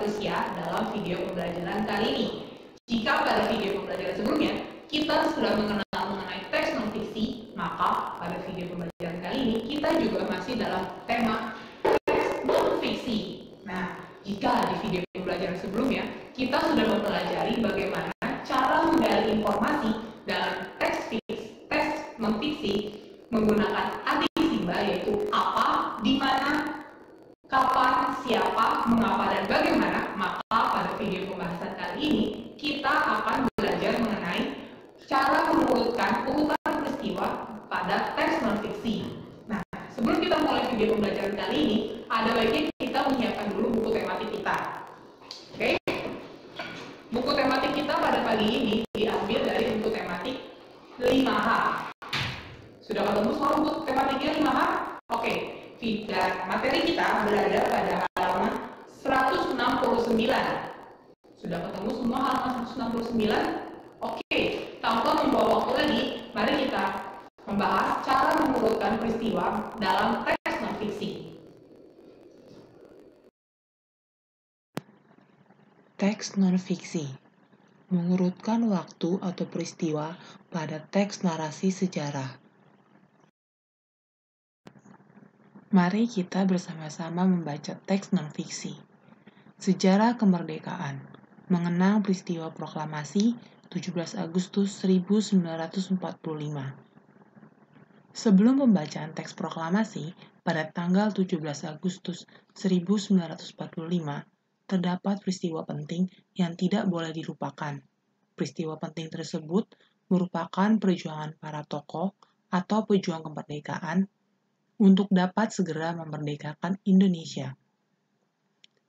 Rusia dalam video pembelajaran kali ini. Jika pada video pembelajaran sebelumnya kita sudah mengenal mengenai teks non-fiksi, maka pada video pembelajaran kali ini kita juga masih dalam tema teks non-fiksi. Nah, jika di video pembelajaran sebelumnya kita sudah mempelajari bagaimana cara menggali informasi dalam teks non-fiksi menggunakan anti-simba, yaitu apa, di mana, kapan, siapa, mengapa, dan bagaimana, maka pada video pembahasan kali ini kita akan belajar mengenai cara mengurutkan urutan peristiwa pada teks non-fiksi. Nah, sebelum kita mulai video pembelajaran kali ini, ada baiknya kita menyiapkan dulu buku tematik kita. Oke? Buku tematik kita pada pagi ini diambil dari buku tematik 5H. Sudah ketemu soal buku tematiknya 5H? Oke. Dan materi kita berada pada halaman 169. Sudah ketemu semua halaman 169? Oke. Tanpa membawa waktu lagi, mari kita membahas cara mengurutkan peristiwa dalam teks non-fiksi. Teks non-fiksi mengurutkan waktu atau peristiwa pada teks narasi sejarah. Mari kita bersama-sama membaca teks non-fiksi. Sejarah kemerdekaan, mengenang peristiwa proklamasi 17 Agustus 1945. Sebelum pembacaan teks proklamasi pada tanggal 17 Agustus 1945, terdapat peristiwa penting yang tidak boleh dilupakan. Peristiwa penting tersebut merupakan perjuangan para tokoh atau pejuang kemerdekaan untuk dapat segera memerdekakan Indonesia.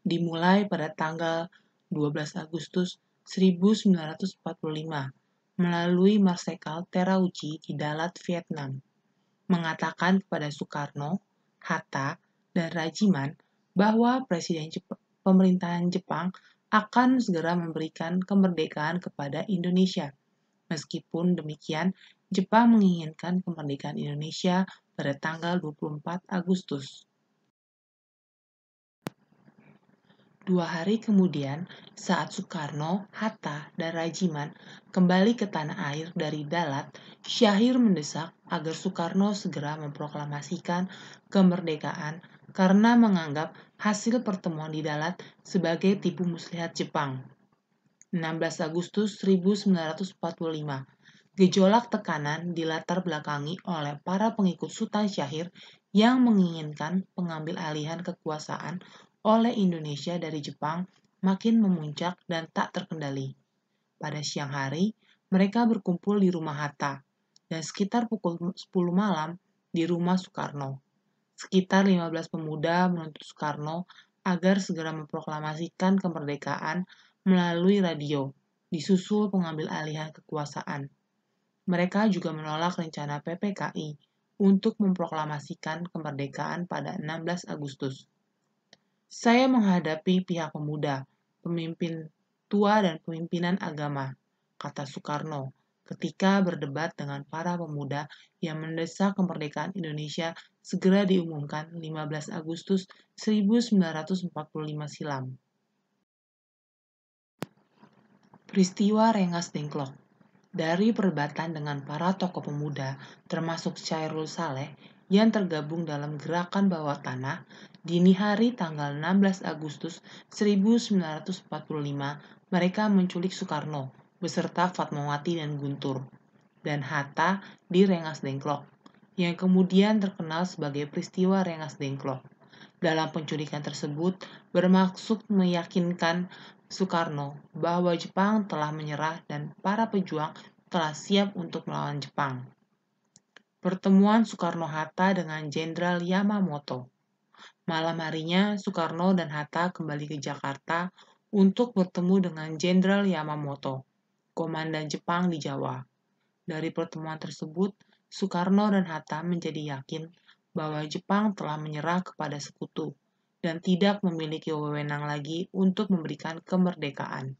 Dimulai pada tanggal 12 Agustus 1945 melalui Marsekal Terauchi di Dalat, Vietnam, mengatakan kepada Soekarno, Hatta, dan Rajiman bahwa pemerintahan Jepang akan segera memberikan kemerdekaan kepada Indonesia. Meskipun demikian, Jepang menginginkan kemerdekaan Indonesia pada tanggal 24 Agustus. 2 hari kemudian, saat Soekarno, Hatta, dan Rajiman kembali ke tanah air dari Dalat, Syahir mendesak agar Soekarno segera memproklamasikan kemerdekaan karena menganggap hasil pertemuan di Dalat sebagai tipu muslihat Jepang. 16 Agustus 1945, gejolak tekanan dilatar belakangi oleh para pengikut Sultan Syahir yang menginginkan pengambil alihan kekuasaan oleh Indonesia dari Jepang makin memuncak dan tak terkendali. Pada siang hari, mereka berkumpul di rumah Hatta, dan sekitar pukul 10 malam di rumah Soekarno. Sekitar 15 pemuda menuntut Soekarno agar segera memproklamasikan kemerdekaan melalui radio, disusul pengambil alihan kekuasaan. Mereka juga menolak rencana PPKI untuk memproklamasikan kemerdekaan pada 16 Agustus. Saya menghadapi pihak pemuda, pemimpin tua dan pemimpinan agama, kata Soekarno ketika berdebat dengan para pemuda yang mendesak kemerdekaan Indonesia segera diumumkan 15 Agustus 1945 silam. Peristiwa Rengas Dengklok. Dari perdebatan dengan para tokoh pemuda, termasuk Chairul Saleh, yang tergabung dalam gerakan bawah tanah, dini hari tanggal 16 Agustus 1945, mereka menculik Soekarno beserta Fatmawati dan Guntur, dan Hatta di Rengas Dengklok, yang kemudian terkenal sebagai peristiwa Rengas Dengklok. Dalam penculikan tersebut bermaksud meyakinkan Soekarno bahwa Jepang telah menyerah dan para pejuang telah siap untuk melawan Jepang. Pertemuan Soekarno-Hatta dengan Jenderal Yamamoto. Malam harinya, Soekarno dan Hatta kembali ke Jakarta untuk bertemu dengan Jenderal Yamamoto, komandan Jepang di Jawa. Dari pertemuan tersebut, Soekarno dan Hatta menjadi yakin bahwa Jepang telah menyerah kepada sekutu dan tidak memiliki wewenang lagi untuk memberikan kemerdekaan.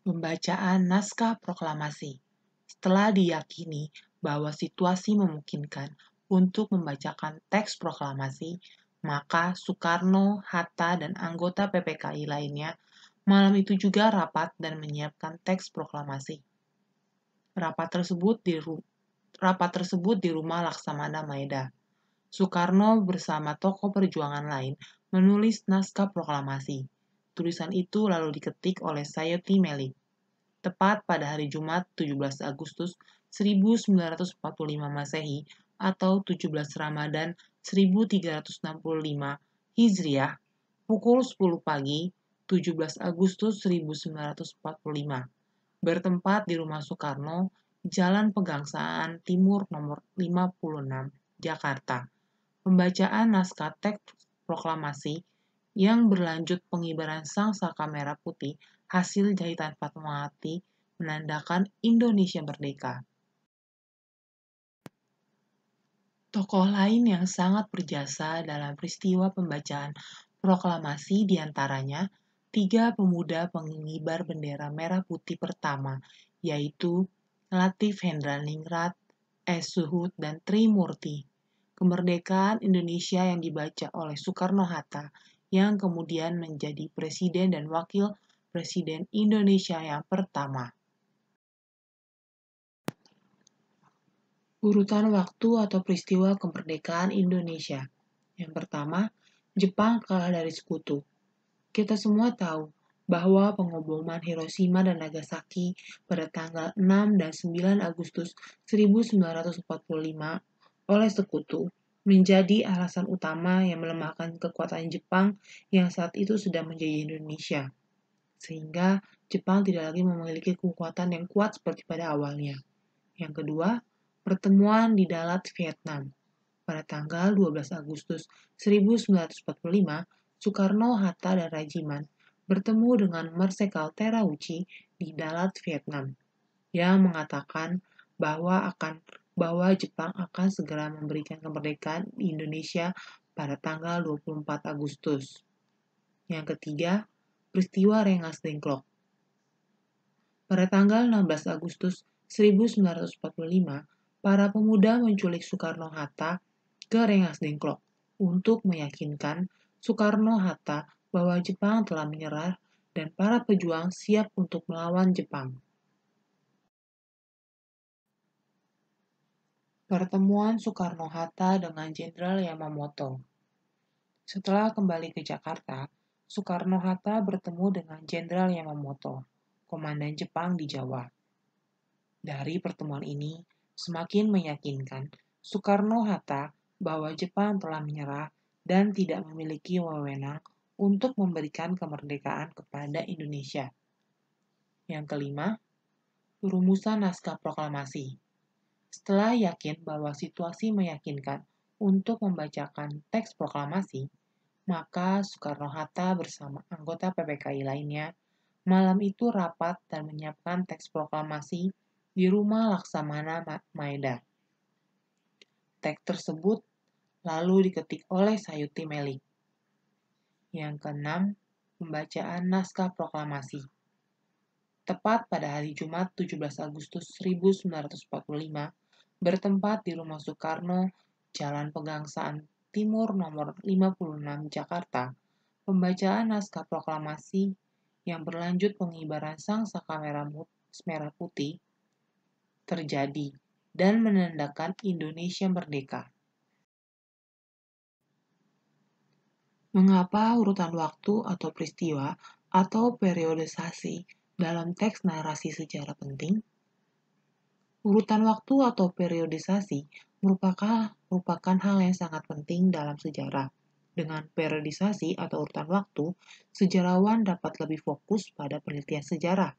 Pembacaan naskah proklamasi. Setelah diyakini bahwa situasi memungkinkan untuk membacakan teks proklamasi, Maka Soekarno, Hatta, dan anggota PPKI lainnya malam itu juga rapat dan menyiapkan teks proklamasi. Rapat tersebut di rumah Laksamana Maeda. Soekarno bersama tokoh perjuangan lain menulis naskah proklamasi. Tulisan itu lalu diketik oleh Sayuti Melik. Tepat pada hari Jumat 17 Agustus 1945 Masehi atau 17 Ramadan 1365 Hijriah, pukul 10 pagi 17 Agustus 1945, bertempat di rumah Soekarno, Jalan Pegangsaan Timur nomor 56, Jakarta. Pembacaan naskah teks proklamasi yang berlanjut pengibaran sang saka merah putih hasil jahitan Fatmawati menandakan Indonesia merdeka. Tokoh lain yang sangat berjasa dalam peristiwa pembacaan proklamasi diantaranya 3 pemuda pengibar bendera merah putih pertama, yaitu Latif Hendraningrat, S. Suhud, dan Trimurti. Kemerdekaan Indonesia yang dibaca oleh Soekarno-Hatta yang kemudian menjadi Presiden dan Wakil Presiden Indonesia yang pertama. Urutan waktu atau peristiwa kemerdekaan Indonesia. Yang pertama, Jepang kalah dari sekutu. Kita semua tahu bahwa pengeboman Hiroshima dan Nagasaki pada tanggal 6 dan 9 Agustus 1945 oleh sekutu menjadi alasan utama yang melemahkan kekuatan Jepang yang saat itu sedang menjajah Indonesia, sehingga Jepang tidak lagi memiliki kekuatan yang kuat seperti pada awalnya. Yang kedua, pertemuan di Dalat, Vietnam. Pada tanggal 12 Agustus 1945, Soekarno, Hatta, dan Rajiman bertemu dengan Marsekal Terauchi di Dalat, Vietnam, yang mengatakan bahwa Jepang akan segera memberikan kemerdekaan di Indonesia pada tanggal 24 Agustus. Yang ketiga, peristiwa Rengas Dengklok. Pada tanggal 16 Agustus 1945, para pemuda menculik Soekarno-Hatta ke Rengas Dengklok untuk meyakinkan Soekarno-Hatta bahwa Jepang telah menyerah dan para pejuang siap untuk melawan Jepang. Pertemuan Soekarno-Hatta dengan Jenderal Yamamoto. Setelah kembali ke Jakarta, Soekarno-Hatta bertemu dengan Jenderal Yamamoto, komandan Jepang di Jawa. Dari pertemuan ini, semakin meyakinkan Soekarno-Hatta bahwa Jepang telah menyerah dan tidak memiliki wewenang untuk memberikan kemerdekaan kepada Indonesia. Yang kelima, rumusan naskah proklamasi. Setelah yakin bahwa situasi meyakinkan untuk membacakan teks proklamasi, maka Soekarno-Hatta bersama anggota PPKI lainnya malam itu rapat dan menyiapkan teks proklamasi di rumah Laksamana Maeda. Teks tersebut lalu diketik oleh Sayuti Melik. Yang keenam, pembacaan naskah proklamasi. Tepat pada hari Jumat 17 Agustus 1945, bertempat di rumah Soekarno, Jalan Pegangsaan Timur nomor 56 Jakarta, pembacaan naskah proklamasi yang berlanjut pengibaran sang saka merah putih terjadi dan menandakan Indonesia merdeka. Mengapa urutan waktu atau peristiwa atau periodisasi dalam teks narasi sejarah penting? Urutan waktu atau periodisasi merupakan hal yang sangat penting dalam sejarah. Dengan periodisasi atau urutan waktu, sejarawan dapat lebih fokus pada penelitian sejarah.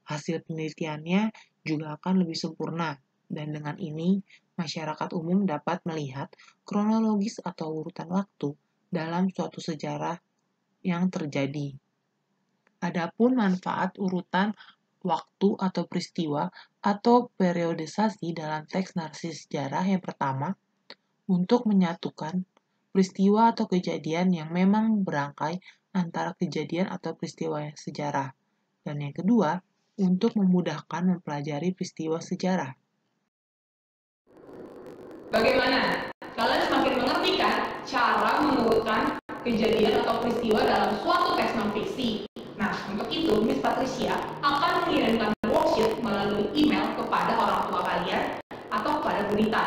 Hasil penelitiannya juga akan lebih sempurna, dan dengan ini, masyarakat umum dapat melihat kronologis atau urutan waktu dalam suatu sejarah yang terjadi. Adapun manfaat urutan waktu atau peristiwa atau periodisasi dalam teks narasi sejarah yang pertama, untuk menyatukan peristiwa atau kejadian yang memang berangkai antara kejadian atau peristiwa sejarah. Dan yang kedua, untuk memudahkan mempelajari peristiwa sejarah. Bagaimana? Kalian semakin mengerti kan cara mengurutkan kejadian atau peristiwa dalam suatu teks non-fiksi. Nah, untuk itu, Miss Patricia akan mengirimkan worksheet melalui email kepada orang tua kalian atau kepada gurita.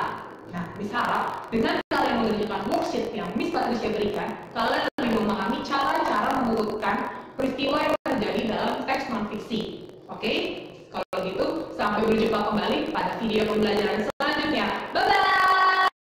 Nah, Miss harap dengan kalian mengerjakan worksheet yang Miss Patricia berikan, kalian lebih memahami cara-cara mengurutkan peristiwa yang terjadi dalam teks non-fiksi. Oke? Kalau gitu, sampai berjumpa kembali pada video pembelajaran